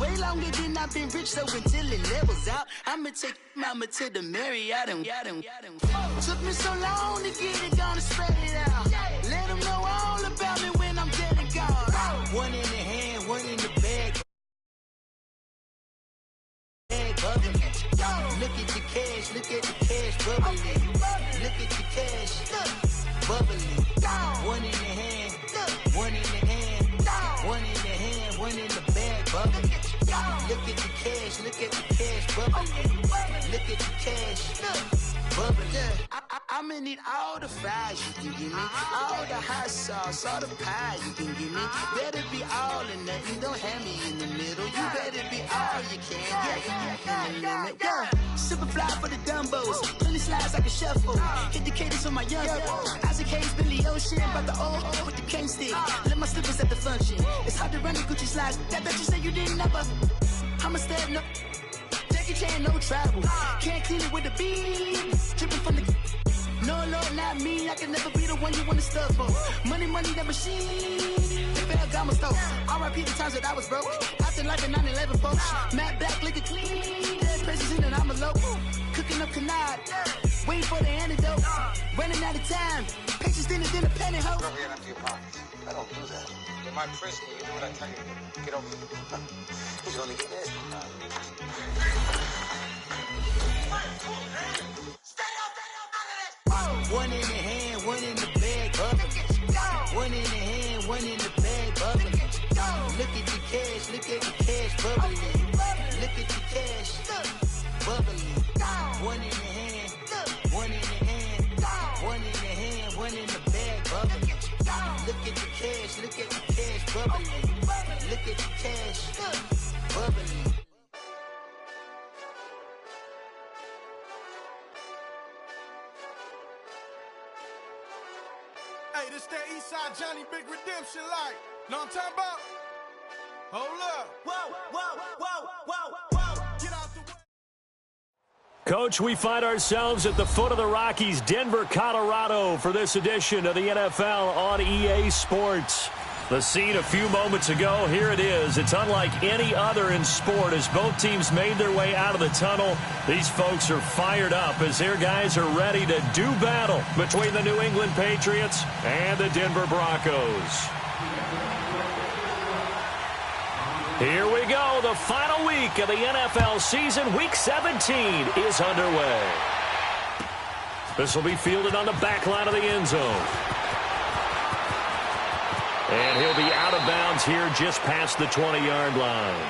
Way longer than I've been rich, so until it levels out, I'ma take mama to the Marriott and took me so long to get it, gonna spread it out. Let them know all about me when I'm dead and gone. One in the hand, one in the bag. Bubbling. Look at the cash, look at the cash bubbling. Look at the cash, bubbling. One in the hand, one in the hand, one in the hand, one in the bag bubbling. Look at the cash, look at the cash bubbling. Look at the cash, bubbling. I'ma need all the fries you can give me, all the hot sauce, all the pie you can give me. Better be all or nothing, don't have me in the middle. You better be all you can. Yeah. Super fly for the Dumbos, plenty slides like a shuffle. Hit the cadence on my young Isaac Hayes, Billy Ocean, but the old with the cane stick. Let my slippers at the function. It's hard to run the Gucci slides. That you say you didn't never. I'm a step no. Jackie Chan, no travel. Can't clean it with the beat. Dripping from the. No, Lord, not me. I can never be the one you want to stuff for. Money, that machine. They fell down my stove. R.I.P. the times that I was broke. Acting like a 9/11 folks. Matt Black, looking clean. Dead president and I'm a local. Cooking up canard. Waiting for the antidote. Running out of time. Pictures thinner than a pantyhose. Go ahead, empty your pockets. I don't do that. In my prison, you do what I tell you to do. Get over here. He's gonna get it. One in the hand, one in the bag, bubbling. One in the hand, one in the bag, bubbling. Look at the cash, look at the cash, bubbling. Look at the cash, bubbling. One in the hand, one in the hand, one in the hand, one in the bag, bubbling. Look at the cash, look at the cash, bubbling. Look at the cash, bubbling. Hey, this that Eastside Johnny Big Redemption like. Know what I'm talking about? Hold up. Get out the way. Coach, we find ourselves at the foot of the Rockies, Denver, Colorado, for this edition of the NFL on EA Sports. The scene a few moments ago, here it is. It's unlike any other in sport as both teams made their way out of the tunnel. These folks are fired up as their guys are ready to do battle between the New England Patriots and the Denver Broncos. Here we go. The final week of the NFL season. Week 17 is underway. This will be fielded on the back line of the end zone. And he'll be out of bounds here just past the 20-yard line.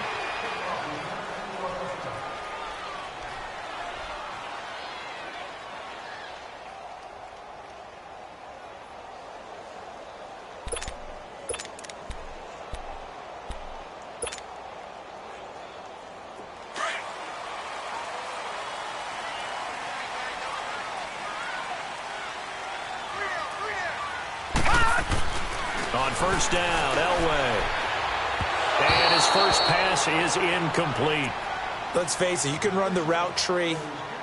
On first down, Elway. And his first pass is incomplete. Let's face it, you can run the route tree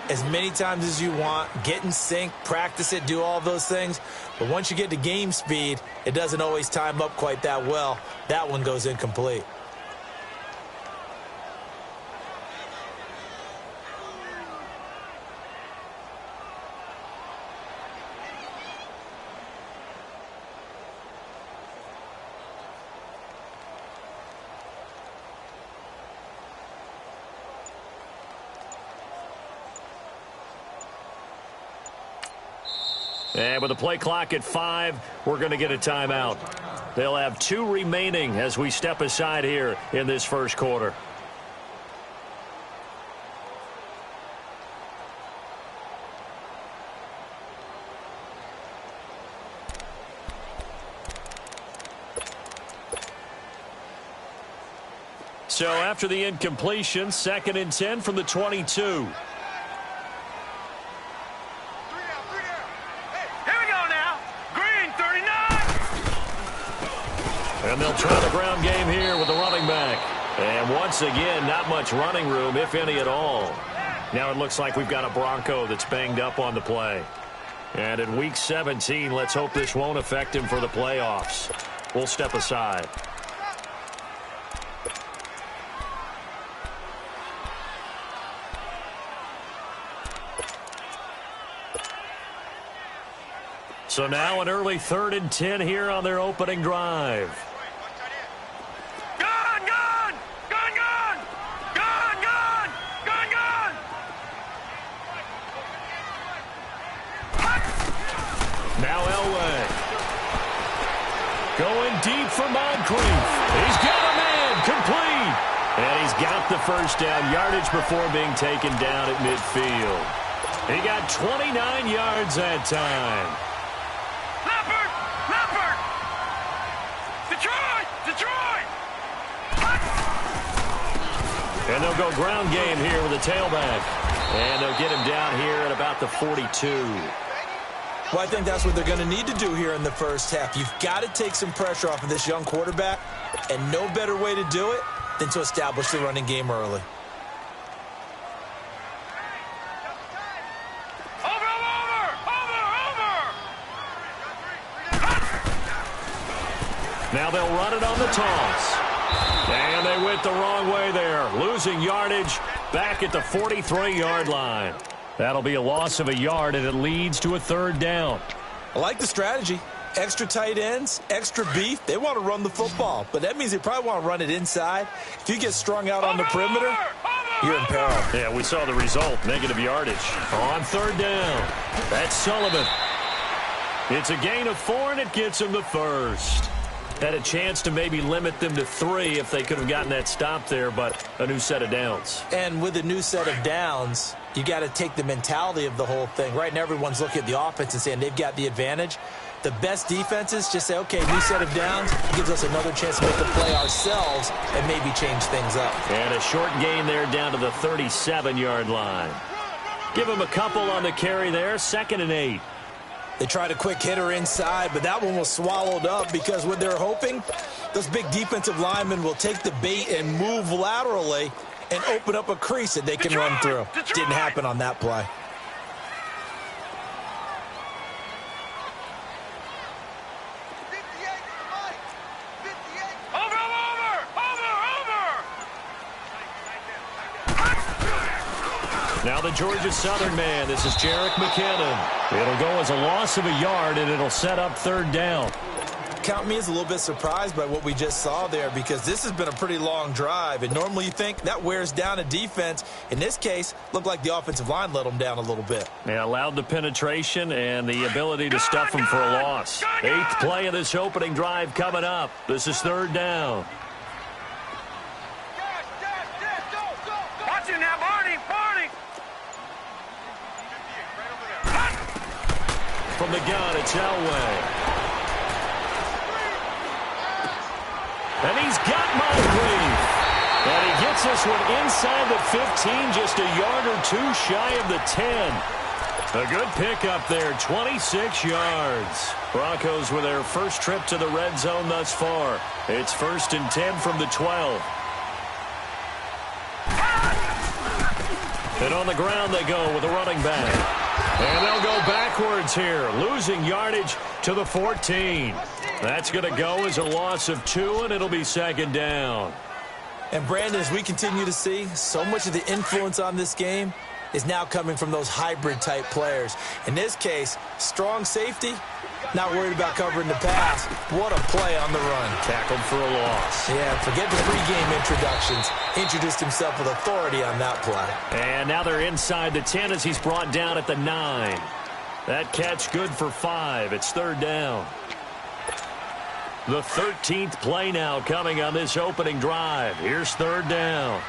as many times as you want, get in sync, practice it, do all those things. But once you get to game speed, it doesn't always time up quite that well. That one goes incomplete. And with the play clock at 5, we're going to get a timeout. They'll have 2 remaining as we step aside here in this first quarter. So after the incompletion, 2nd and 10 from the 22. And they'll try the ground game here with the running back. And once again, not much running room, if any at all. Now it looks like we've got a Bronco that's banged up on the play. And in Week 17, let's hope this won't affect him for the playoffs. We'll step aside. So now an early 3rd and 10 here on their opening drive. Gun, gun! Gun, gun! Gun, gun! Gun, gun! Now Elway. Going deep for Moncrief. He's got a man. Complete. And he's got the first down. Yardage before being taken down at midfield. He got 29 yards that time. Leopard! Leopard! Detroit! Detroit! And they'll go ground game here with a tailback. And they'll get him down here at about the 42. Well, I think that's what they're going to need to do here in the first half. You've got to take some pressure off of this young quarterback, and no better way to do it than to establish the running game early. Now they'll run it on the toss. And they went the wrong way there. Losing yardage back at the 43-yard line. That'll be a loss of a yard, and it leads to a 3rd down. I like the strategy. Extra tight ends, extra beef. They want to run the football, but that means they probably want to run it inside. If you get strung out on the perimeter, you're in peril. Yeah, we saw the result, negative yardage. On 3rd down, that's Sullivan. It's a gain of 4, and it gets him the first. Had a chance to maybe limit them to 3 if they could have gotten that stop there, but a new set of downs. And with a new set of downs, you got to take the mentality of the whole thing. Right now, everyone's looking at the offense and saying they've got the advantage. The best defenses just say, okay, new set of downs gives us another chance to make the play ourselves and maybe change things up. And a short gain there down to the 37-yard line. Give him a couple on the carry there, 2nd and 8. They tried a quick hitter inside, but that one was swallowed up because what they're hoping, those big defensive linemen will take the bait and move laterally and open up a crease that they can run through. Didn't happen on that play. Now the Georgia Southern man. This is Jerick McKinnon. It'll go as a loss of a yard, and it'll set up 3rd down. Count me as a little bit surprised by what we just saw there because this has been a pretty long drive, and normally you think that wears down a defense. In this case, looked like the offensive line let them down a little bit. They allowed the penetration and the ability to stuff them for a loss. 8th play of this opening drive coming up. This is 3rd down. Watch it now, Barney! Barney! From the gun, it's Elway. And he's got Moncrief. And he gets this one inside the 15, just a yard or 2 shy of the 10. A good pickup there, 26 yards. Broncos with their first trip to the red zone thus far. It's 1st and 10 from the 12. And on the ground they go with a running back. And they'll go backwards here, losing yardage to the 14. That's going to go as a loss of 2, and it'll be 2nd down. And, Brandon, as we continue to see, so much of the influence on this game is now coming from those hybrid-type players. In this case, strong safety, not worried about covering the pass. What a play on the run. Tackled for a loss. Yeah, forget the pregame introductions. Introduced himself with authority on that play. And now they're inside the 10 as he's brought down at the 9. That catch good for 5. It's 3rd down. The 13th play now coming on this opening drive. Here's 3rd down.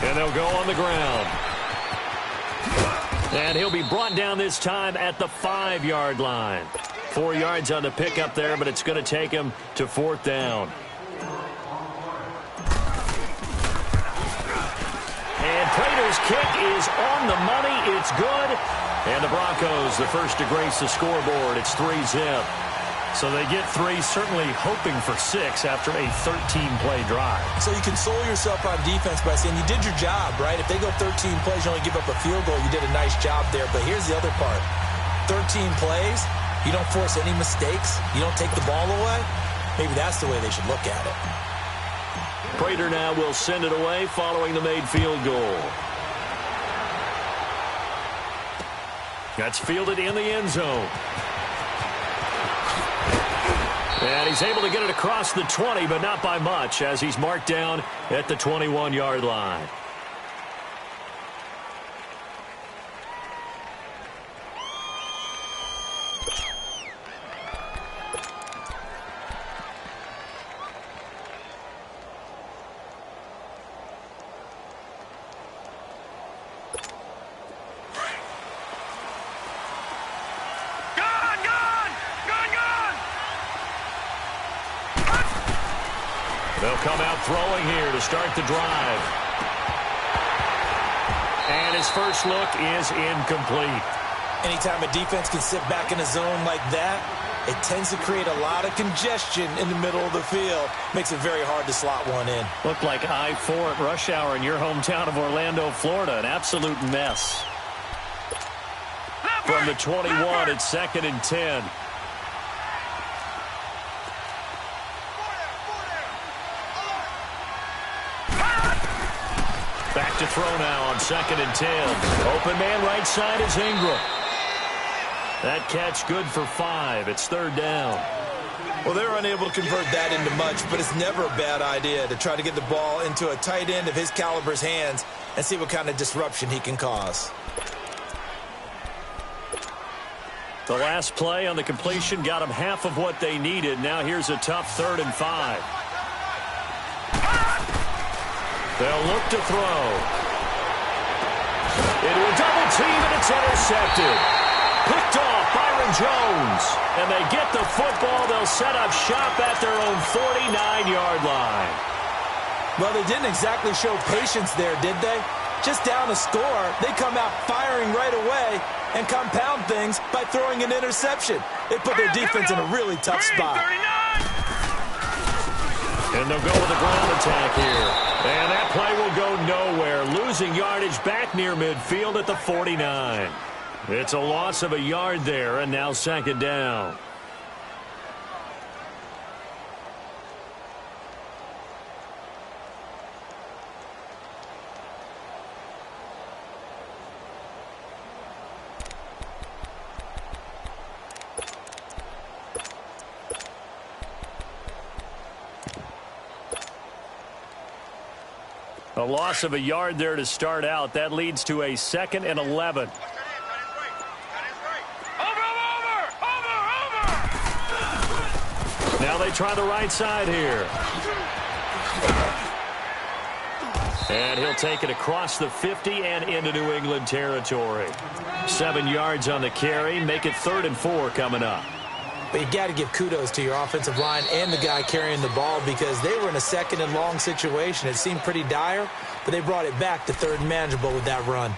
And they'll go on the ground. And he'll be brought down this time at the 5-yard line. 4 yards on the pickup there, but it's going to take him to 4th down. And Prater's kick is on the money. It's good. And the Broncos, the first to grace the scoreboard. It's 3-zip. So they get 3, certainly hoping for 6 after a 13-play drive. So you console yourself on defense by saying you did your job, right? If they go 13 plays, you only give up a field goal, you did a nice job there. But here's the other part. 13 plays, you don't force any mistakes, you don't take the ball away. Maybe that's the way they should look at it. Prater now will send it away following the made field goal. That's fielded in the end zone. And he's able to get it across the 20, but not by much, as he's marked down at the 21-yard line. They'll come out throwing here to start the drive. And his first look is incomplete. Anytime a defense can sit back in a zone like that, it tends to create a lot of congestion in the middle of the field. Makes it very hard to slot one in. Looked like I-4 at rush hour in your hometown of Orlando, Florida. An absolute mess. From the 21, it's 2nd and 10. Back to throw now on 2nd and 10. Open man right side is Ingram. That catch good for 5. It's 3rd down. Well, they're unable to convert that into much, but it's never a bad idea to try to get the ball into a tight end of his caliber's hands and see what kind of disruption he can cause. The last play on the completion got them half of what they needed. Now here's a tough 3rd and 5. They'll look to throw. Into a double team, and it's intercepted. Picked off Byron Jones. And they get the football. They'll set up shop at their own 49-yard line. Well, they didn't exactly show patience there, did they? Just down a score, they come out firing right away and compound things by throwing an interception. It put their defense in a really tough spot. And they'll go with a ground attack here. And that play will go nowhere. Losing yardage back near midfield at the 49. It's a loss of a yard there, and now 2nd down. A loss of a yard there to start out. That leads to a 2nd and 11. Now they try the right side here. And he'll take it across the 50 and into New England territory. 7 yards on the carry. Make it 3rd and 4 coming up. But you got to give kudos to your offensive line and the guy carrying the ball because they were in a 2nd and long situation. It seemed pretty dire, but they brought it back to 3rd and manageable with that run.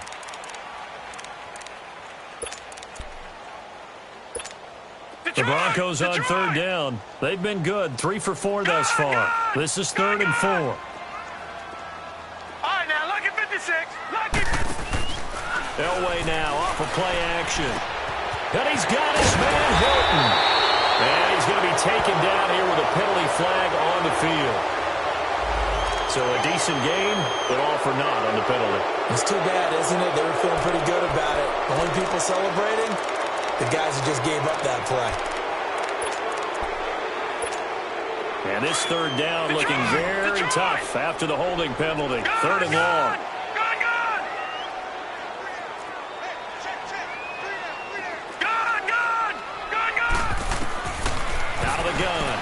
The Broncos on 3rd down. They've been good. 3 for 4 thus far. This is 3rd and 4. All right, now look at 56. Look at Elway now off of play action. And he's got his man Hilton. And he's going to be taken down here with a penalty flag on the field. So a decent game, but all for naught on the penalty. It's too bad, isn't it? They were feeling pretty good about it. Only people celebrating, the guys who just gave up that play. And this 3rd down looking very tough after the holding penalty. 3rd and long.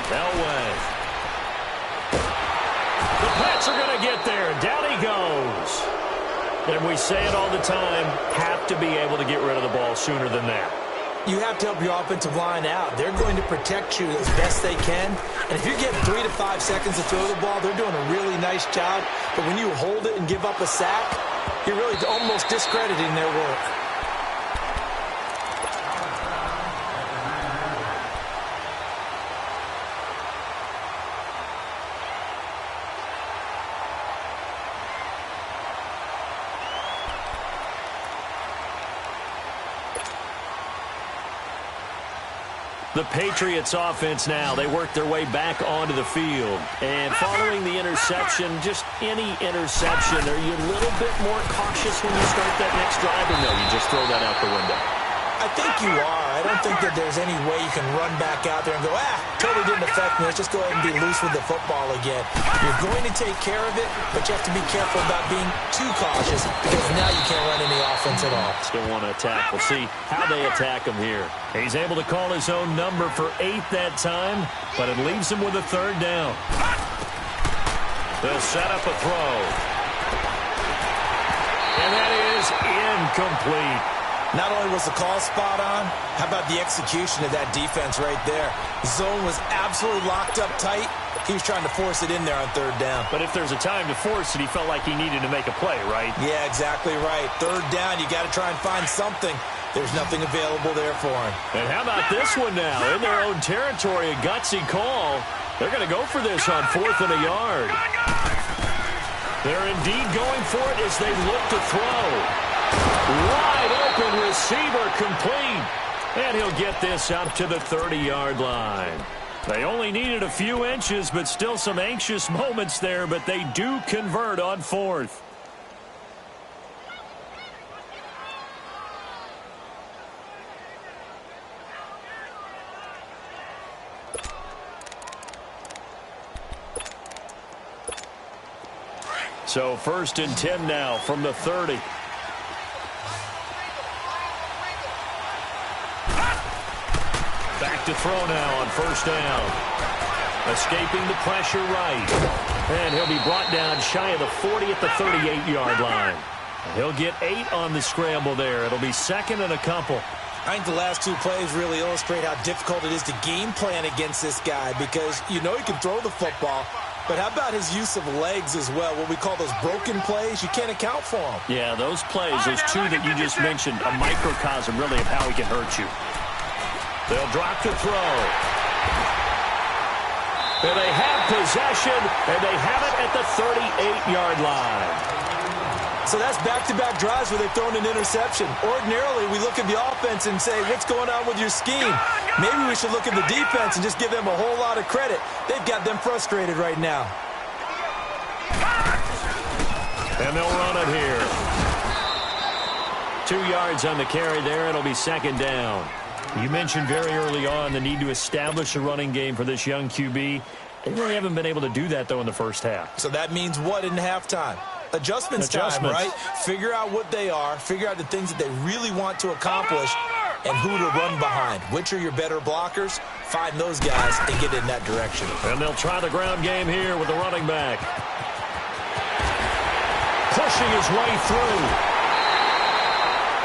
Elway. The Pats are going to get there. Down he goes. And we say it all the time, have to be able to get rid of the ball sooner than that. You have to help your offensive line out. They're going to protect you as best they can. And if you're getting 3 to 5 seconds to throw the ball, they're doing a really nice job. But when you hold it and give up a sack, you're really almost discrediting their work. The Patriots offense now, they work their way back onto the field. And following the interception, just any interception, are you a little bit more cautious when you start that next drive, or no, you just throw that out the window? I think you are. I don't think that there's any way you can run back out there and go, totally didn't affect me. Let's just go ahead and be loose with the football again. You're going to take care of it, but you have to be careful about being too cautious because now you can't run any offense at all. Still want to attack. We'll see how they attack him here. He's able to call his own number for 8 that time, but it leaves him with a 3rd down. They'll set up a throw. And that is incomplete. Not only was the call spot on, how about the execution of that defense right there? The zone was absolutely locked up tight. He was trying to force it in there on 3rd down. But if there's a time to force it, he felt like he needed to make a play, right? Yeah, exactly right. 3rd down, you got to try and find something. There's nothing available there for him. And how about this one now? In their own territory, a gutsy call. They're going to go for this on 4th and a yard. They're indeed going for it as they look to throw. Wide open receiver complete. And he'll get this up to the 30-yard line. They only needed a few inches, but still some anxious moments there, but they do convert on 4th. So 1st and 10 now from the 30. Back to throw now on 1st down. Escaping the pressure right. And he'll be brought down shy of the 40 at the 38-yard line. He'll get 8 on the scramble there. It'll be 2nd and a couple. I think the last 2 plays really illustrate how difficult it is to game plan against this guy because you know he can throw the football, but how about his use of legs as well? What we call those broken plays, you can't account for them. Yeah, those plays, those 2 that you just mentioned, a microcosm really of how he can hurt you. They'll drop to throw. And they have possession, and they have it at the 38-yard line. So that's back-to-back drives where they've thrown an interception. Ordinarily, we look at the offense and say, what's going on with your scheme? Maybe we should look at the defense and just give them a whole lot of credit. They've got them frustrated right now. And they'll run it here. 2 yards on the carry there. It'll be 2nd down. You mentioned very early on the need to establish a running game for this young QB. They really haven't been able to do that, though, in the first half. So that means what in halftime? Adjustments time, right? Figure out what they are, figure out the things that they really want to accomplish, and who to run behind. Which are your better blockers? Find those guys and get in that direction. And they'll try the ground game here with the running back. Pushing his way through.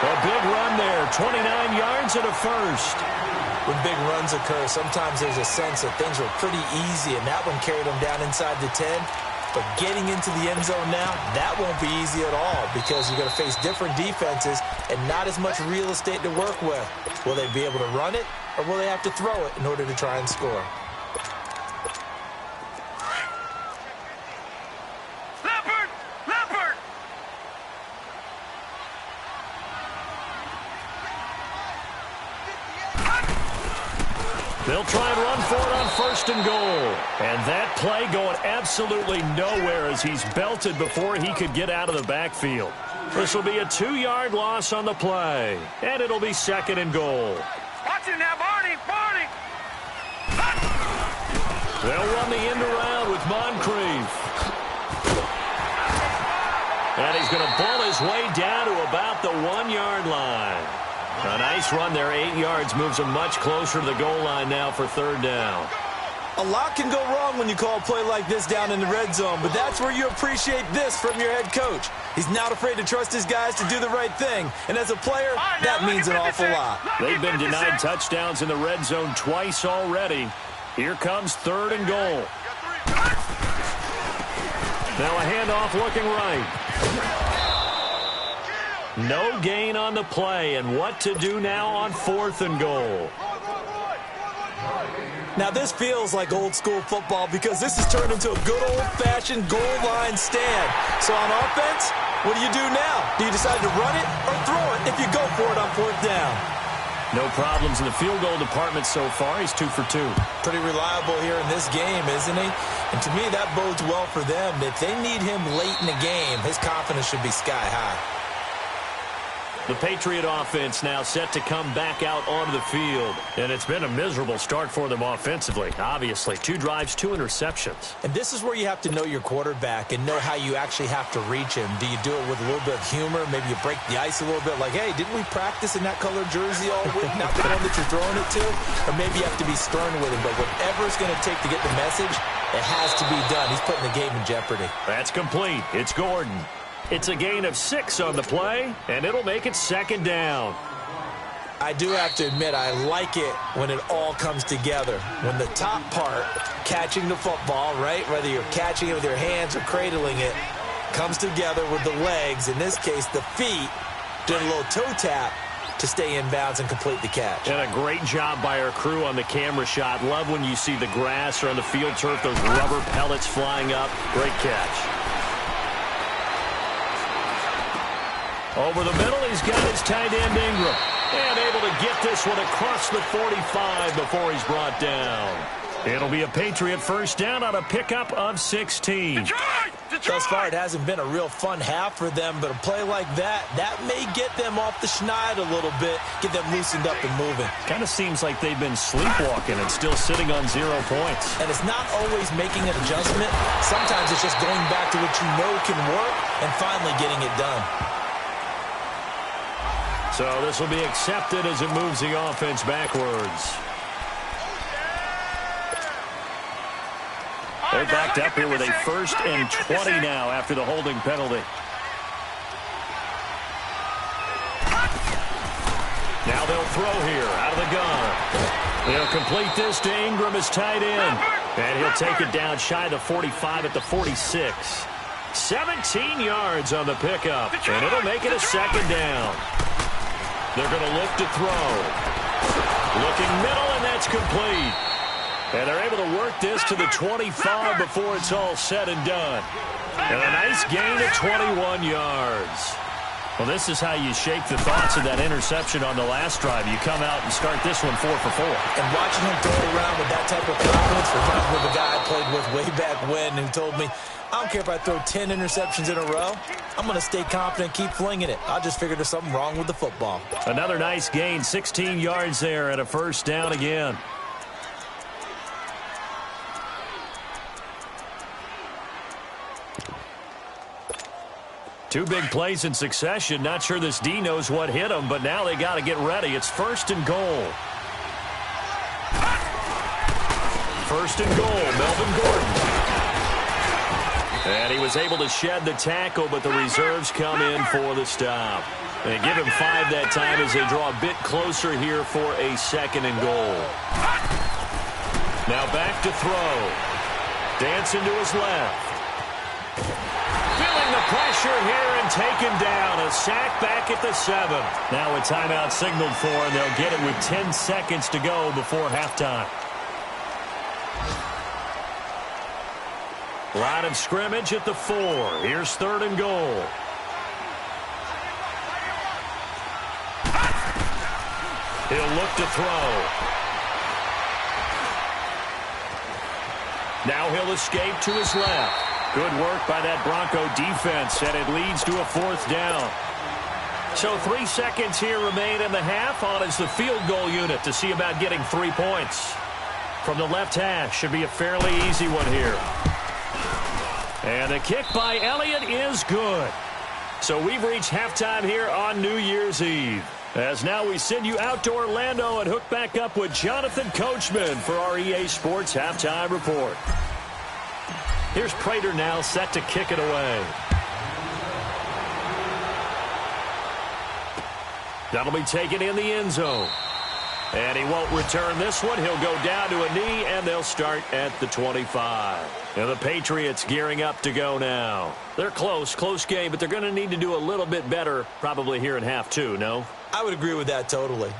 A big run there, 29 yards and a 1st. When big runs occur, sometimes there's a sense that things were pretty easy, and that one carried them down inside the 10. But getting into the end zone now, that won't be easy at all because you're going to face different defenses and not as much real estate to work with. Will they be able to run it, or will they have to throw it in order to try and score? They'll try and run for it on 1st and goal. And that play going absolutely nowhere as he's belted before he could get out of the backfield. This will be a 2-yard loss on the play. And it'll be 2nd and goal. Watch him now, Barney! Barney! They'll run the end around with Moncrief. And he's going to bull his way down to about the 1-yard line. A nice run there, 8 yards, moves him much closer to the goal line now for 3rd down. A lot can go wrong when you call a play like this down in the red zone, but that's where you appreciate this from your head coach. He's not afraid to trust his guys to do the right thing, and as a player, that means an awful lot. They've been denied touchdowns in the red zone twice already. Here comes 3rd and goal. Now a handoff looking right. No gain on the play, and what to do now on 4th and goal. Now this feels like old school football because this has turned into a good old-fashioned goal line stand. So on offense, what do you do now? Do you decide to run it or throw it if you go for it on 4th down? No problems in the field goal department so far. He's 2 for 2. Pretty reliable here in this game, isn't he? And to me, that bodes well for them. If they need him late in the game, his confidence should be sky high. The Patriot offense now set to come back out onto the field. And it's been a miserable start for them offensively, obviously. 2 drives, 2 interceptions. And this is where you have to know your quarterback and know how you actually have to reach him. Do you do it with a little bit of humor? Maybe you break the ice a little bit like, hey, didn't we practice in that colored jersey all week? Not the one that you're throwing it to? Or maybe you have to be stern with him. But whatever it's going to take to get the message, it has to be done. He's putting the game in jeopardy. That's complete. It's Gordon. It's a gain of 6 on the play, and it'll make it 2nd down. I do have to admit, I like it when it all comes together. When the top part, catching the football, right, whether you're catching it with your hands or cradling it, comes together with the legs, in this case the feet, doing a little toe tap to stay in bounds and complete the catch. And a great job by our crew on the camera shot. Love when you see the grass or on the field turf, those rubber pellets flying up. Great catch. Over the middle, he's got his tight end Ingram. And able to get this one across the 45 before he's brought down. It'll be a Patriot first down on a pickup of 16. Thus far, it hasn't been a real fun half for them, but a play like that may get them off the schneid a little bit, get them loosened up and moving. Kind of seems like they've been sleepwalking and still sitting on 0 points. And it's not always making an adjustment. Sometimes it's just going back to what you know can work and finally getting it done. So this will be accepted as it moves the offense backwards. They're backed up here with a 1st and 20 now after the holding penalty. Now they'll throw here out of the gun. They'll complete this to Ingram as tight end. And he'll take it down shy of the 45 at the 46. 17 yards on the pickup. And it'll make it a 2nd down. They're going to look to throw. Looking middle, and that's complete. And they're able to work this to the 25 before it's all said and done. And a nice gain of 21 yards. Well, this is how you shake the thoughts of that interception on the last drive. You come out and start this one 4 for 4. And watching him throw it around with that type of confidence reminds me of a guy I played with way back when who told me, I don't care if I throw 10 interceptions in a row. I'm going to stay confident, keep flinging it. I just figured there's something wrong with the football. Another nice gain, 16 yards there and a 1st down again. Two big plays in succession. Not sure this D knows what hit him, but now they got to get ready. It's 1st and goal. 1st and goal, Melvin Gordon. And he was able to shed the tackle, but the reserves come in for the stop. They give him 5 that time as they draw a bit closer here for a 2nd and goal. Now back to throw. Dancing to his left. Feeling the pressure here and taken down. A sack back at the 7. Now a timeout signaled for, and they'll get it with 10 seconds to go before halftime. Line of scrimmage at the 4. Here's 3rd and goal. He'll look to throw. Now he'll escape to his left. Good work by that Bronco defense, and it leads to a 4th down. So 3 seconds here remain in the half. On is the field goal unit to see about getting 3 points. From the left hash, should be a fairly easy one here. And the kick by Elliott is good. So we've reached halftime here on New Year's Eve. As now we send you out to Orlando and hook back up with Jonathan Coachman for our EA Sports Halftime Report. Here's Prater now set to kick it away. That'll be taken in the end zone. And he won't return this one. He'll go down to a knee, and they'll start at the 25. And the Patriots gearing up to go now. They're close game, but they're going to need to do a little bit better probably here in half 2, no? I would agree with that totally.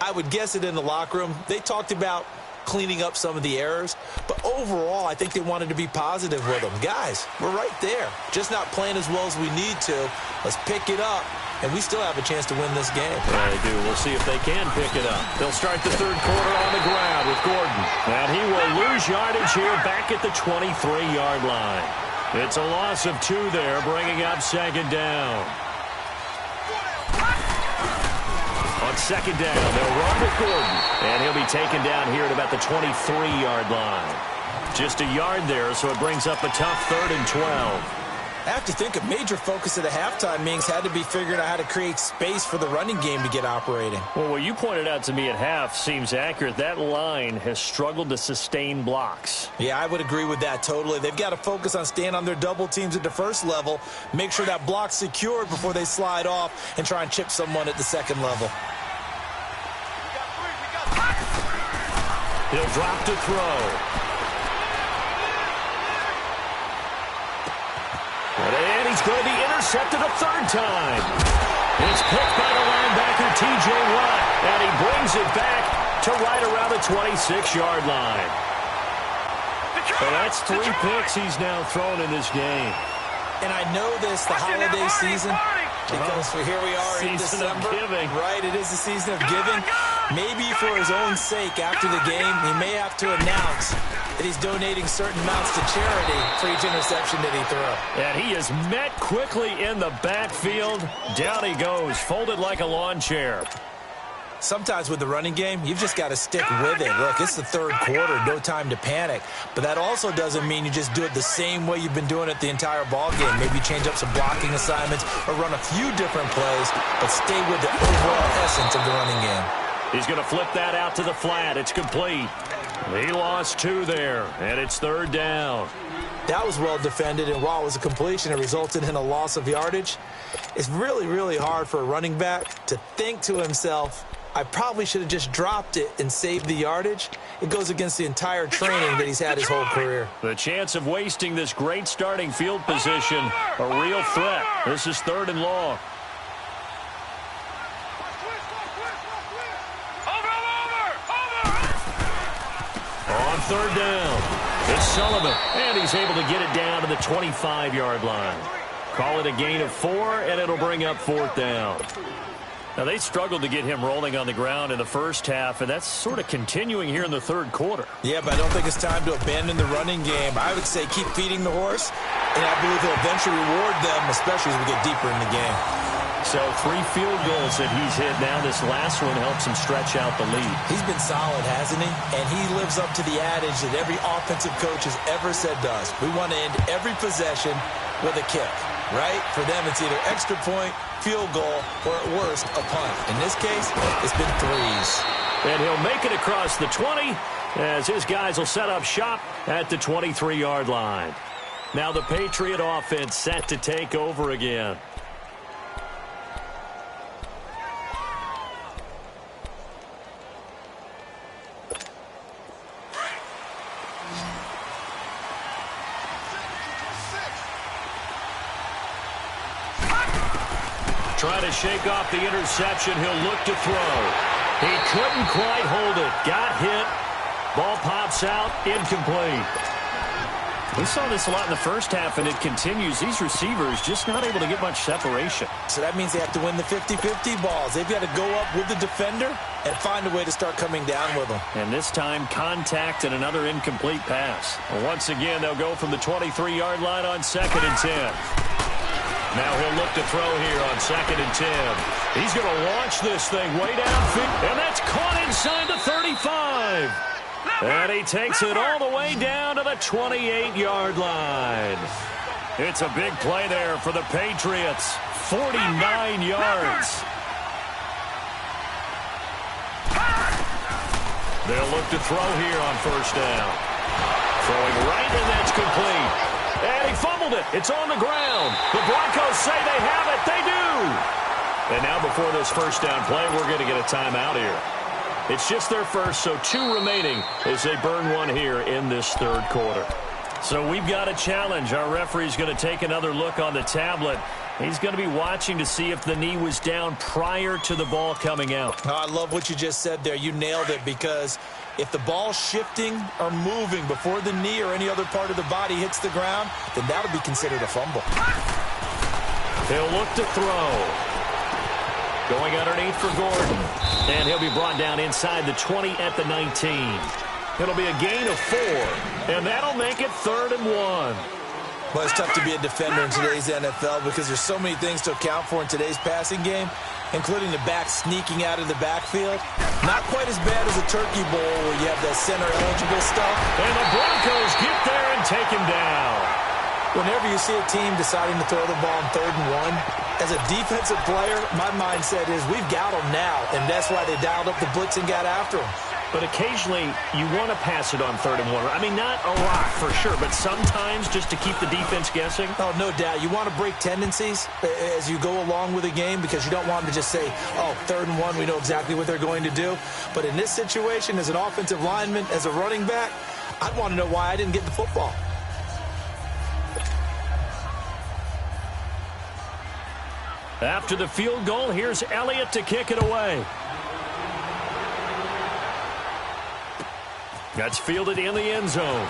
I would guess it in the locker room. They talked about cleaning up some of the errors, but overall, I think they wanted to be positive with them. Guys, we're right there. Just not playing as well as we need to. Let's pick it up and we still have a chance to win this game. Yeah, they do. We'll see if they can pick it up. They'll start the third quarter on the ground with Gordon. And he will lose yardage here back at the 23-yard line. It's a loss of 2 there, bringing up second down. On second down, they'll run with Gordon. And he'll be taken down here at about the 23-yard line. Just a yard there, so it brings up a tough 3rd and 12. I have to think a major focus of the halftime meetings had to be figuring out how to create space for the running game to get operating. Well, what you pointed out to me at half seems accurate. That line has struggled to sustain blocks. Yeah, I would agree with that totally. They've got to focus on staying on their double teams at the first level, make sure that block's secured before they slide off and try and chip someone at the second level. He'll drop to throw. And he's going to be intercepted a 3rd time. It's picked by the linebacker, T.J. Watt. And he brings it back to right around the 26-yard line. So that's 3 picks he's now thrown in this game. And I know this, the holiday season, because here we are in December. Giving. Right, it is the season of giving. Maybe for his own sake, after the game, he may have to announce that he's donating certain amounts to charity for each interception that he threw. And he is met quickly in the backfield. Down he goes, folded like a lawn chair. Sometimes with the running game, you've just got to stick with it. Look, it's the third quarter, no time to panic. But that also doesn't mean you just do it the same way you've been doing it the entire ball game. Maybe change up some blocking assignments or run a few different plays, but stay with the overall essence of the running game. He's going to flip that out to the flat. It's complete. He lost 2 there, and it's 3rd down. That was well defended, and while it was a completion, it resulted in a loss of yardage. It's really, really hard for a running back to think to himself, I probably should have just dropped it and saved the yardage. It goes against the entire training that he's had his whole career. The chance of wasting this great starting field position, a real threat. This is 3rd and long. On 3rd down, it's Sullivan, and he's able to get it down to the 25-yard line. Call it a gain of 4, and it'll bring up 4th down. Now, they struggled to get him rolling on the ground in the first half, and that's sort of continuing here in the third quarter. Yeah, but I don't think it's time to abandon the running game. I would say keep feeding the horse, and I believe he'll eventually reward them, especially as we get deeper in the game. So 3 field goals that he's hit now. This last one helps him stretch out the lead. He's been solid, hasn't he? And he lives up to the adage that every offensive coach has ever said to us. We want to end every possession with a kick, right? For them, it's either extra point, field goal, or at worst, a punt. In this case, it's been 3s. And he'll make it across the 20 as his guys will set up shop at the 23-yard line. Now the Patriot offense set to take over again. Trying to shake off the interception. He'll look to throw. He couldn't quite hold it. Got hit. Ball pops out. Incomplete. We saw this a lot in the first half, and it continues. These receivers just not able to get much separation. So that means they have to win the 50-50 balls. They've got to go up with the defender and find a way to start coming down with them. And this time, contact and another incomplete pass. Once again, they'll go from the 23-yard line on 2nd and 10. Now he'll look to throw here on 2nd and 10. He's going to launch this thing way downfield, and that's caught inside the 35. And he takes it all the way down to the 28-yard line. It's a big play there for the Patriots. 49 yards. They'll look to throw here on 1st down. Throwing right, and that's complete. And he fumbled it. It's on the ground. The Broncos say they have it. They do. And now before this 1st down play, we're going to get a timeout here. It's just their first, so 2 remaining as they burn one here in this 3rd quarter. So we've got a challenge. Our referee's going to take another look on the tablet. He's going to be watching to see if the knee was down prior to the ball coming out. Oh, I love what you just said there. You nailed it, because if the ball's shifting or moving before the knee or any other part of the body hits the ground, then that'll be considered a fumble. He'll look to throw. Going underneath for Gordon. And he'll be brought down inside the 20 at the 19. It'll be a gain of 4. And that'll make it 3rd and 1. Well, it's tough to be a defender in today's NFL because there's so many things to account for in today's passing game, including the back sneaking out of the backfield. Not quite as bad as a turkey bowl where you have that center-eligible stuff. And the Broncos get there and take him down. Whenever you see a team deciding to throw the ball on 3rd and 1, as a defensive player, my mindset is we've got them now, and that's why they dialed up the blitz and got after them. But occasionally, you want to pass it on 3rd and 1. I mean, not a lot for sure, but sometimes just to keep the defense guessing. Oh, no doubt. You want to break tendencies as you go along with a game because you don't want them to just say, oh, 3rd and 1, we know exactly what they're going to do. But in this situation, as an offensive lineman, as a running back, I'd want to know why I didn't get the football. After the field goal, here's Elliott to kick it away. That's fielded in the end zone.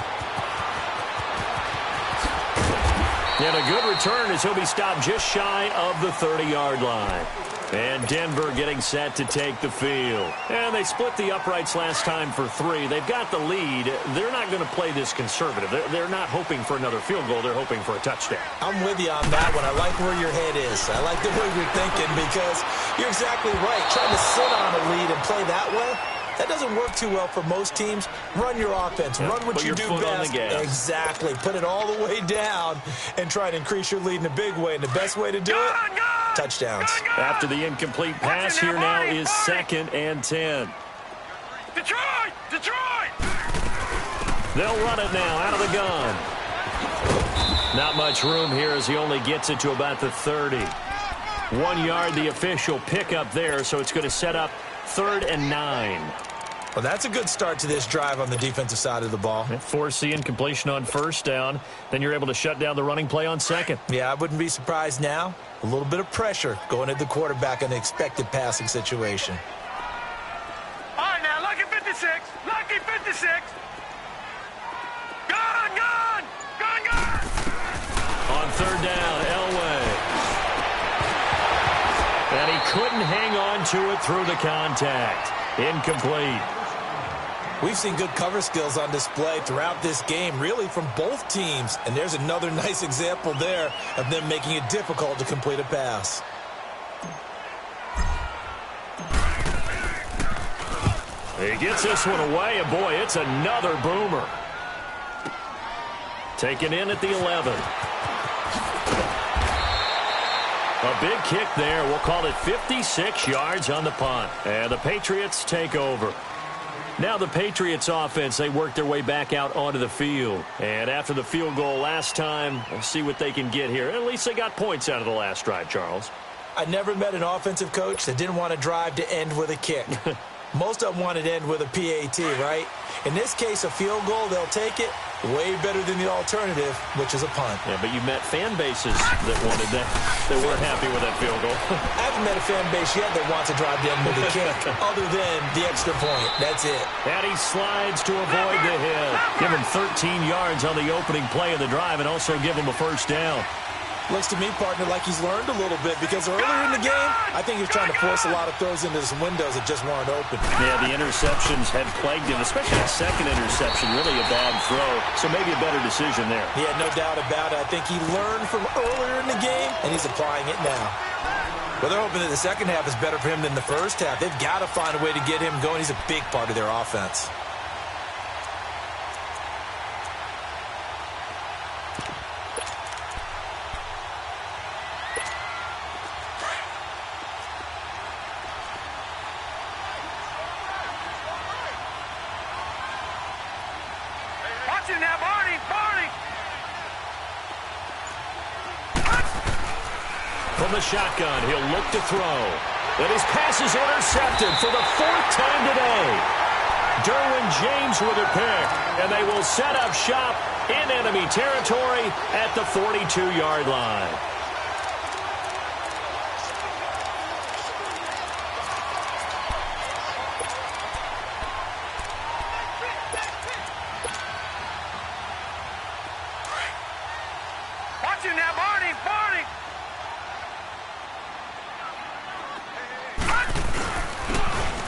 And a good return as he'll be stopped just shy of the 30-yard line. And Denver getting set to take the field. And they split the uprights last time for 3. They've got the lead. They're not going to play this conservative. They're not hoping for another field goal. They're hoping for a touchdown. I'm with you on that one. I like where your head is. I like the way you're thinking because you're exactly right. Trying to sit on a lead and play that way, that doesn't work too well for most teams. Run your offense. Run what you do best. Exactly. Put it all the way down and try to increase your lead in a big way. And the best way to do it, touchdowns. After the incomplete pass, here now is 2nd and 10. Detroit! Detroit! They'll run it now out of the gun. Not much room here as he only gets it to about the 30. 1 yard, the official pickup there, so it's going to set up 3rd and 9. Well, that's a good start to this drive on the defensive side of the ball. Force the incompletion on 1st down. Then you're able to shut down the running play on 2nd. Yeah, I wouldn't be surprised now. A little bit of pressure going at the quarterback in the expected passing situation. All right, now, lucky 56. Lucky 56. Gun, gun! Gun, gun! On 3rd down, Elway. And he couldn't hang on to it through the contact. Incomplete. We've seen good cover skills on display throughout this game, really from both teams. And there's another nice example there of them making it difficult to complete a pass. He gets this one away, and boy, it's another boomer. Taken in at the 11. A big kick there. We'll call it 56 yards on the punt. And the Patriots take over. Now the Patriots offense, they work their way back out onto the field. And after the field goal last time, we'll see what they can get here. At least they got points out of the last drive, Charles. I never met an offensive coach that didn't want to drive to end with a kick. Most of them wanted to end with a PAT, right? In this case, a field goal, they'll take it. Way better than the alternative, which is a punt. Yeah, but you met fan bases that wanted that, that weren't happy with that field goal. I haven't met a fan base yet that wants to drive down with a kick, other than the extra point. That's it. And he slides to avoid the hit. Give him 13 yards on the opening play of the drive and also give him a 1st down. Looks to me, partner, like he's learned a little bit because earlier in the game, I think he was trying to force a lot of throws into some windows that just weren't open. Yeah, the interceptions had plagued him, especially that 2nd interception, really a bad throw. So maybe a better decision there. Yeah, no doubt about it. I think he learned from earlier in the game, and he's applying it now. Well, they're hoping that the second half is better for him than the first half. They've got to find a way to get him going. He's a big part of their offense. Now, Barney! Barney! From the shotgun, he'll look to throw. And his pass is intercepted for the 4th time today. Derwin James with a pick. And they will set up shop in enemy territory at the 42-yard line. Now, Barney! Barney!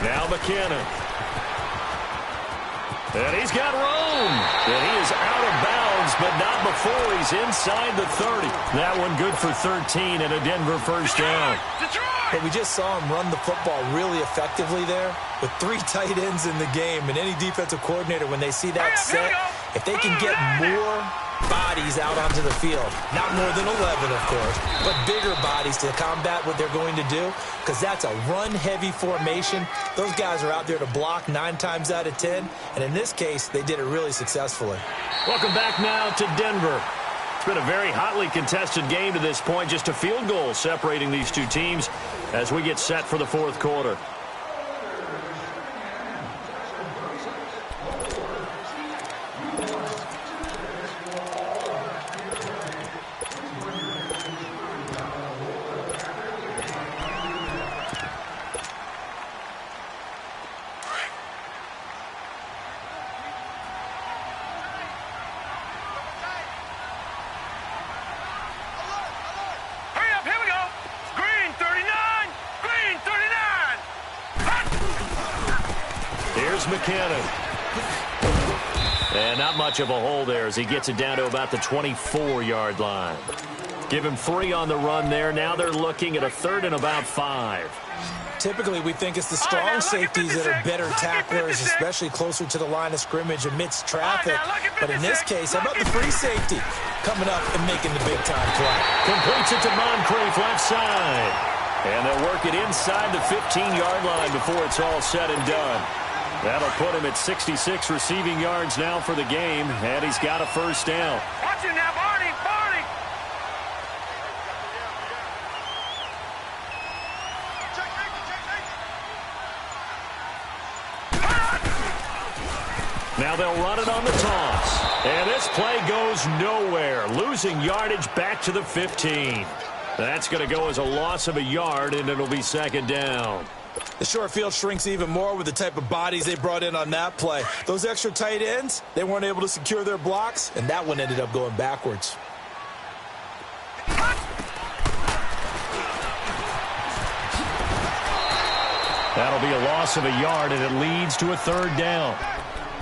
Now McKinnon. And he's got room. And he is out of bounds, but not before he's inside the 30. That one good for 13 and a Denver first down. But we just saw him run the football really effectively there with 3 tight ends in the game. And any defensive coordinator, when they see that set, if they can get more bodies out onto the field, not more than 11, of course, but bigger bodies to combat what they're going to do, because that's a run-heavy formation. Those guys are out there to block 9 times out of 10, and in this case, they did it really successfully. Welcome back now to Denver. It's been a very hotly contested game to this point, just a field goal separating these two teams as we get set for the fourth quarter. McKinnon. And not much of a hole there as he gets it down to about the 24-yard line. Give him 3 on the run there. Now they're looking at a 3rd and about 5. Typically, we think it's the strong safeties that are better tacklers, especially closer to the line of scrimmage amidst traffic. But in this case, how about the free safety coming up and making the big-time play? Completes it to Moncrief left side. And they'll work it inside the 15-yard line before it's all said and done. That'll put him at 66 receiving yards now for the game, and he's got a first down. Watch it now, Barney, Barney! Now they'll run it on the toss. And this play goes nowhere, losing yardage back to the 15. That's going to go as a loss of a yard, and it'll be 2nd down. The short field shrinks even more with the type of bodies they brought in on that play. Those extra tight ends, they weren't able to secure their blocks, and that one ended up going backwards. That'll be a loss of a yard, and it leads to a 3rd down.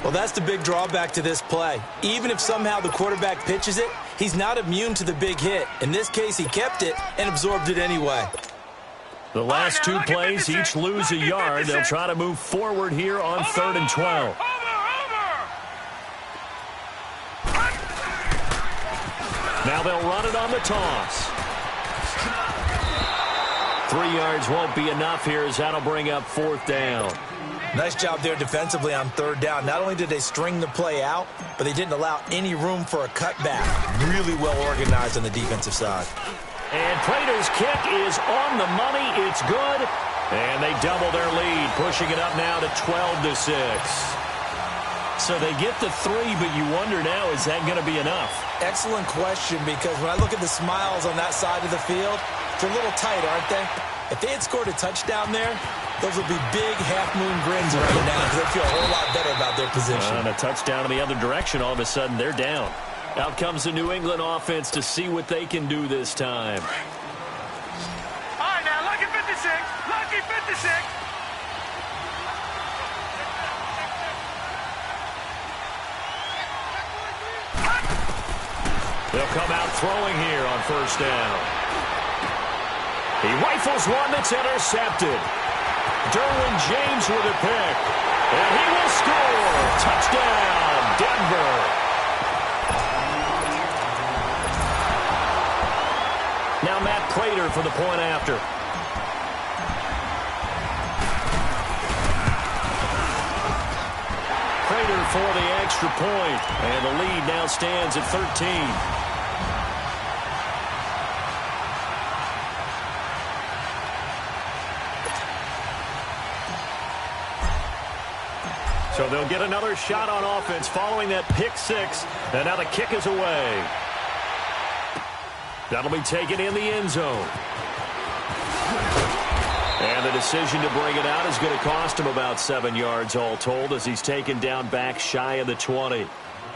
Well, that's the big drawback to this play. Even if somehow the quarterback pitches it, he's not immune to the big hit. In this case, he kept it and absorbed it anyway. The last 2 plays each lose a yard. They'll try to move forward here on 3rd and 12. Now they'll run it on the toss. 3 yards won't be enough here as that'll bring up 4th down. Nice job there defensively on 3rd down. Not only did they string the play out, but they didn't allow any room for a cutback. Really well organized on the defensive side. And Prater's kick is on the money. It's good. And they double their lead, pushing it up now to 12-6. So they get the 3, but you wonder now, is that going to be enough? Excellent question, because when I look at the smiles on that side of the field, they're a little tight, aren't they? If they had scored a touchdown there, those would be big half-moon grins right now because they feel a whole lot better about their position. And a touchdown in the other direction, all of a sudden they're down. Out comes the New England offense to see what they can do this time. All right, now, lucky 56. Lucky 56. They'll come out throwing here on 1st down. He rifles one that's intercepted. Derwin James with a pick. And he will score. Touchdown, Denver. Now Matt Prater for the point after. Prater for the extra point. And the lead now stands at 13. So they'll get another shot on offense following that pick 6. And now the kick is away. That'll be taken in the end zone. And the decision to bring it out is going to cost him about 7 yards all told as he's taken down back shy of the 20.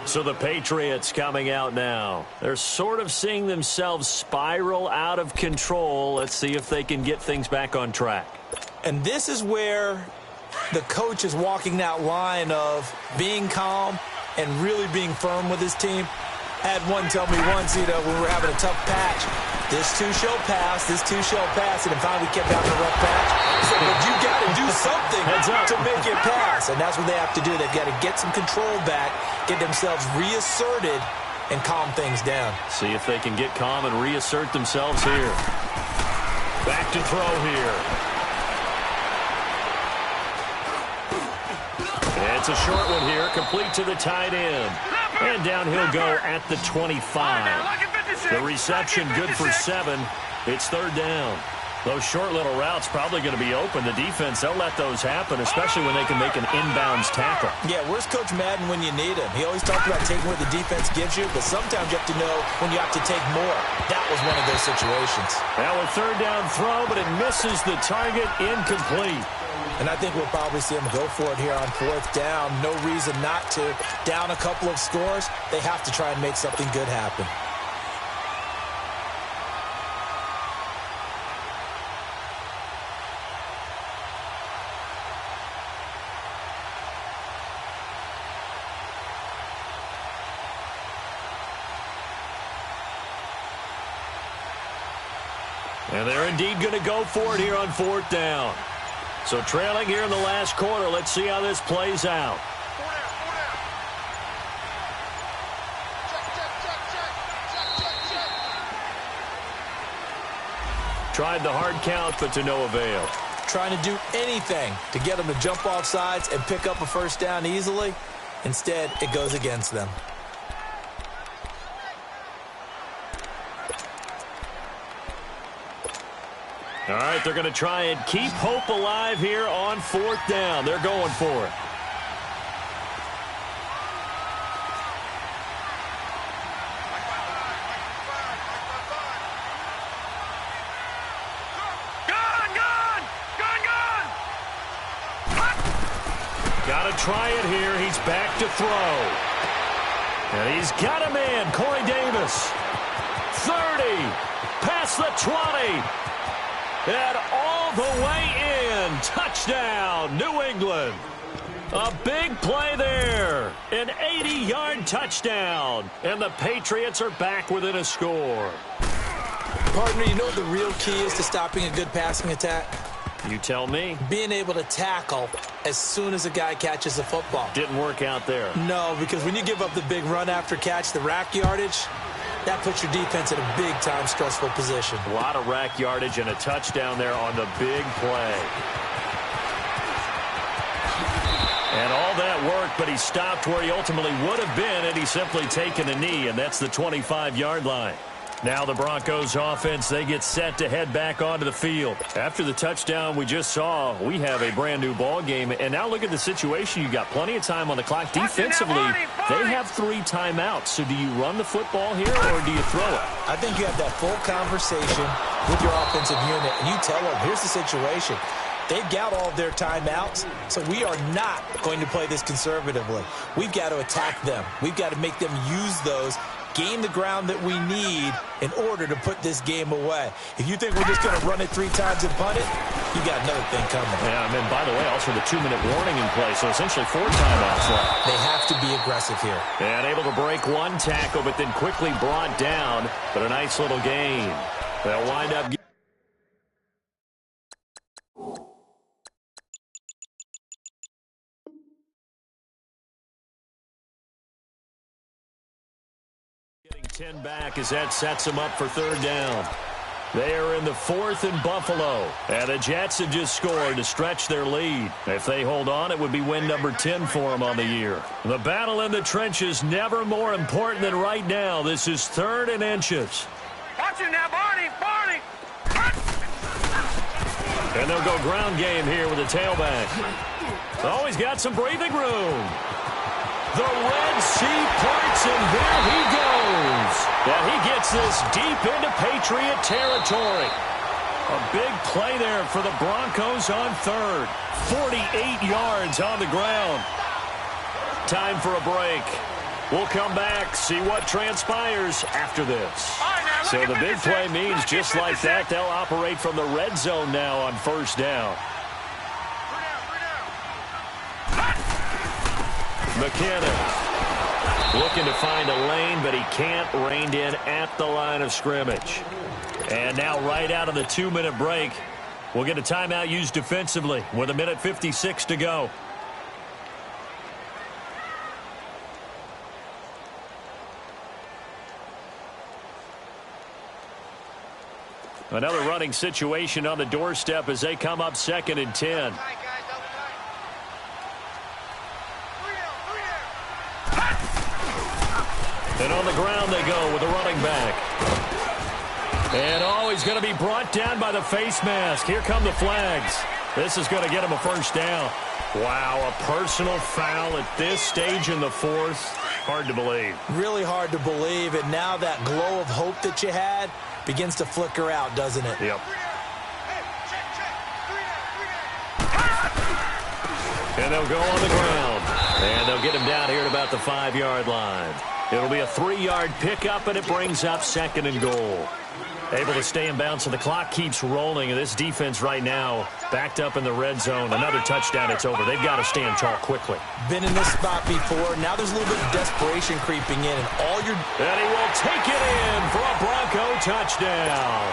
So the Patriots coming out now. They're sort of seeing themselves spiral out of control. Let's see if they can get things back on track. And this is where the coach is walking that line of being calm and really being firm with his team. I had one tell me once, when we were having a tough patch, this too shall pass, and then finally we kept having a rough patch. He said, but you got to do something to make it pass, and that's what they have to do. They've got to get some control back, get themselves reasserted, and calm things down. See if they can get calm and reassert themselves here. Back to throw here. It's a short one here, complete to the tight end. And down he'll go at the 25. The reception good for 7. It's third down. Those short little routes probably going to be open. The defense, they'll let those happen, especially when they can make an inbounds tackle. Yeah, where's Coach Madden when you need him? He always talked about taking what the defense gives you, but sometimes you have to know when you have to take more. That was one of those situations. Now a third down throw, but it misses the target, incomplete. And I think we'll probably see them go for it here on fourth down. No reason not to. Down a couple of scores, they have to try and make something good happen. And they're indeed going to go for it here on fourth down. So trailing here in the last quarter. Let's see how this plays out. Tried the hard count, but to no avail. Trying to do anything to get them to jump off sides and pick up a first down easily. Instead, it goes against them. All right, they're going to try and keep hope alive here on fourth down. They're going for it. Got to try it here. He's back to throw. And he's got a man, Corey Davis. 30, past the 20. And all the way in. Touchdown, New England. A big play there. An 80-yard touchdown. And the Patriots are back within a score. Partner, you know what the real key is to stopping a good passing attack? You tell me. Being able to tackle as soon as a guy catches the football. Didn't work out there. No, because when you give up the big run after catch, the rack yardage, that puts your defense in a big-time stressful position. A lot of rack yardage and a touchdown there on the big play. And all that worked, but he stopped where he ultimately would have been had he simply taken a knee, and that's the 25-yard line. Now the Broncos offense, they get set to head back onto the field. After the touchdown we just saw, we have a brand new ball game. And now look at the situation. You got plenty of time on the clock. Defensively, they have 3 timeouts. So do you run the football here or do you throw it? I think you have that full conversation with your offensive unit, and you tell them, here's the situation. They've got all of their timeouts, so we are not going to play this conservatively. We've got to attack them. We've got to make them use those, gain the ground that we need in order to put this game away. If you think we're just going to run it 3 times and punt it, you got another thing coming. Yeah, and then, by the way, also the 2-minute warning in play, so essentially 4 timeouts left. They have to be aggressive here. And able to break one tackle, but then quickly brought down, but a nice little gain. They'll wind up getting 10 back as that sets them up for third down. They are in the 4th in Buffalo. And the Jets have just scored to stretch their lead. If they hold on, it would be win number 10 for them on the year. The battle in the trenches never more important than right now. This is 3rd and inches. Watch it now, Barney! Barney! And they'll go ground game here with the tailback. Oh, he's got some breathing room. The Red Sea parts, and there he goes. And he gets this deep into Patriot territory. A big play there for the Broncos on 3rd. 48 yards on the ground. Time for a break. We'll come back, see what transpires after this. So the big play means just like that, they'll operate from the red zone now on 1st down. McKinnon looking to find a lane, but he can't. Reined in at the line of scrimmage. And now right out of the 2-minute break, we'll get a timeout used defensively with 1:56 to go. Another running situation on the doorstep as they come up 2nd and 10. And on the ground they go with a running back. And he's going to be brought down by the face mask. Here come the flags. This is going to get him a first down. Wow, a personal foul at this stage in the 4th. Hard to believe. Really hard to believe. And now that glow of hope that you had begins to flicker out, doesn't it? Yep. And they'll go on the ground. And they'll get him down here at about the 5-yard line. It'll be a 3-yard pickup, and it brings up 2nd and goal. Able to stay in bounds, so the clock keeps rolling. And this defense right now backed up in the red zone. Another touchdown, it's over. They've got to stand tall quickly. Been in this spot before. Now there's a little bit of desperation creeping in. And he will take it in for a Bronco touchdown.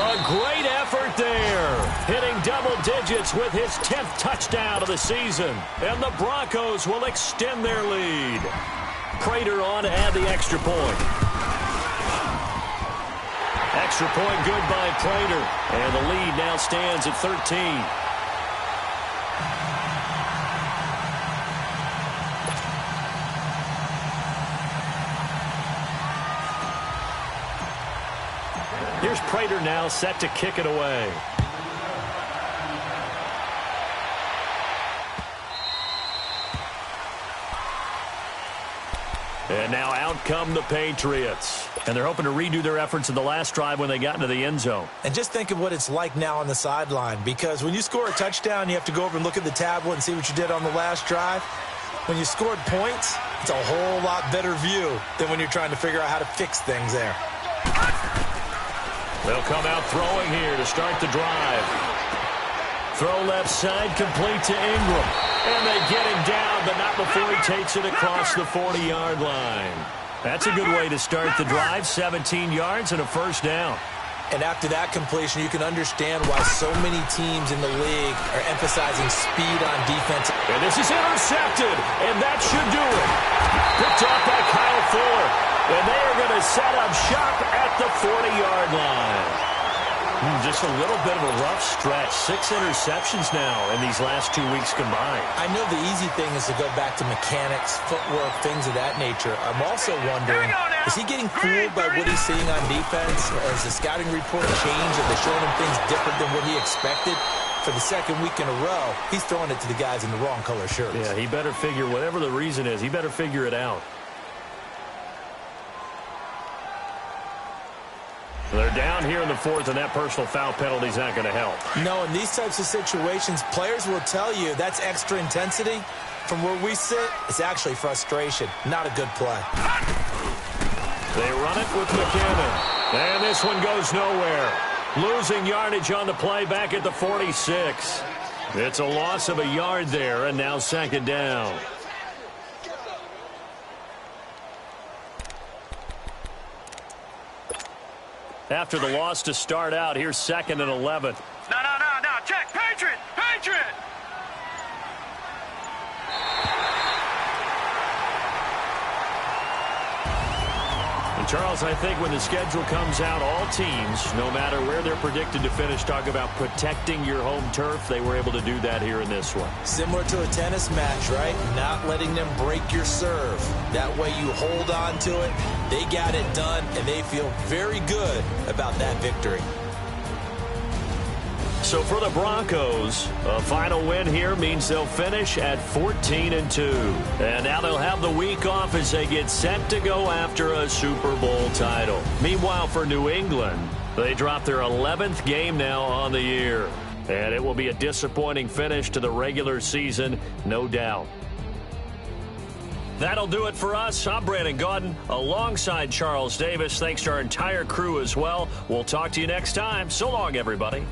A great effort there. Hitting double digits with his 10th touchdown of the season. And the Broncos will extend their lead. Prater on to add the extra point. Extra point good by Prater. And the lead now stands at 13. Here's Prater now set to kick it away. And now out come the Patriots. And they're hoping to redo their efforts in the last drive when they got into the end zone. And just think of what it's like now on the sideline. Because when you score a touchdown, you have to go over and look at the tablet and see what you did on the last drive. When you scored points, it's a whole lot better view than when you're trying to figure out how to fix things there. They'll come out throwing here to start the drive. Throw left side, complete to Ingram. And they get him down, but not before he takes it across the 40-yard line. That's a good way to start the drive. 17 yards and a first down. And after that completion, you can understand why so many teams in the league are emphasizing speed on defense. And this is intercepted, and that should do it. Picked up by Kyle Fuller. And they are going to set up shop at the 40-yard line. Just a little bit of a rough stretch. 6 interceptions now in these last 2 weeks combined. I know the easy thing is to go back to mechanics, footwork, things of that nature. I'm also wondering, is he getting fooled by what he's seeing on defense? Has the scouting report changed? Are they showing him things different than what he expected? For the second week in a row, he's throwing it to the guys in the wrong color shirts. Yeah, he better figure, whatever the reason is, he better figure it out. They're down here in the 4th, and that personal foul penalty is not going to help. No, in these types of situations, players will tell you that's extra intensity. From where we sit, it's actually frustration. Not a good play. They run it with McKinnon. And this one goes nowhere. Losing yardage on the play back at the 46. It's a loss of a yard there, and now 2nd down. After the loss to start out, here's 2nd and 11. No. Check. Patriot. And Charles, I think when the schedule comes out, all teams, no matter where they're predicted to finish, talk about protecting your home turf. They were able to do that here in this one. Similar to a tennis match, right? Not letting them break your serve. That way you hold on to it. They got it done, and they feel very good about that victory. So for the Broncos, a final win here means they'll finish at 14-2. And now they'll have the week off as they get set to go after a Super Bowl title. Meanwhile, for New England, they drop their 11th game now on the year. And it will be a disappointing finish to the regular season, no doubt. That'll do it for us. I'm Brandon Gaudin alongside Charles Davis. Thanks to our entire crew as well. We'll talk to you next time. So long, everybody.